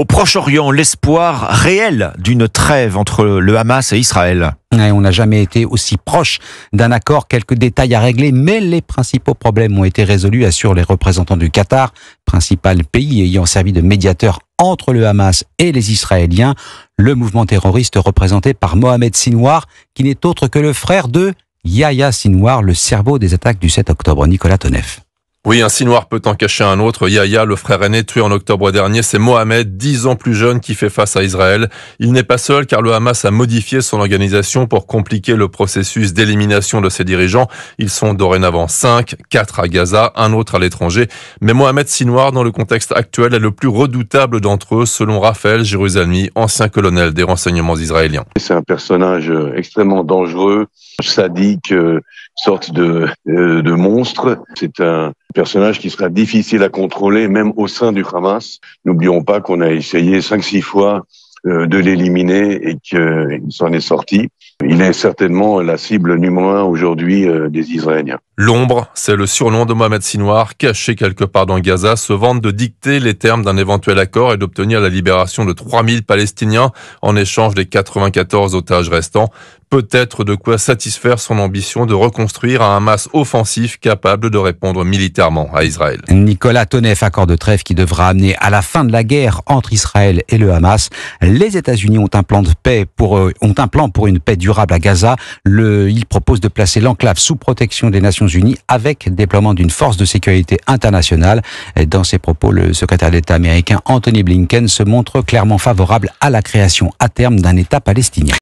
Au Proche-Orient, l'espoir réel d'une trêve entre le Hamas et Israël. On n'a jamais été aussi proche d'un accord, quelques détails à régler, mais les principaux problèmes ont été résolus, assurent les représentants du Qatar, principal pays ayant servi de médiateur entre le Hamas et les Israéliens, le mouvement terroriste représenté par Mohamed Sinwar, qui n'est autre que le frère de Yahya Sinwar, le cerveau des attaques du 7 octobre. Nicolas Tonef. Oui, un Sinwar peut en cacher un autre. Yahya, le frère aîné tué en octobre dernier, c'est Mohamed, 10 ans plus jeune, qui fait face à Israël. Il n'est pas seul car le Hamas a modifié son organisation pour compliquer le processus d'élimination de ses dirigeants. Ils sont dorénavant 5, 4 à Gaza, un autre à l'étranger. Mais Mohamed Sinwar, dans le contexte actuel, est le plus redoutable d'entre eux, selon Raphaël Jérusalemi, ancien colonel des renseignements israéliens. C'est un personnage extrêmement dangereux, sadique, sorte de monstre. C'est un personnage qui sera difficile à contrôler, même au sein du Hamas. N'oublions pas qu'on a essayé 5-6 fois de l'éliminer et qu'il s'en est sorti. Il est certainement la cible numéro 1 aujourd'hui des Israéliens. L'ombre, c'est le surnom de Mohamed Sinwar, caché quelque part dans Gaza, se vante de dicter les termes d'un éventuel accord et d'obtenir la libération de 3000 Palestiniens en échange des 94 otages restants. Peut-être de quoi satisfaire son ambition de reconstruire un Hamas offensif capable de répondre militairement à Israël. Nicolas Tonef, accord de trêve qui devra amener à la fin de la guerre entre Israël et le Hamas. Les États-Unis ont un plan pour une paix durable à Gaza. Ils proposent de placer l'enclave sous protection des Nations Unies avec déploiement d'une force de sécurité internationale. Dans ses propos, le secrétaire d'État américain Anthony Blinken se montre clairement favorable à la création à terme d'un État palestinien.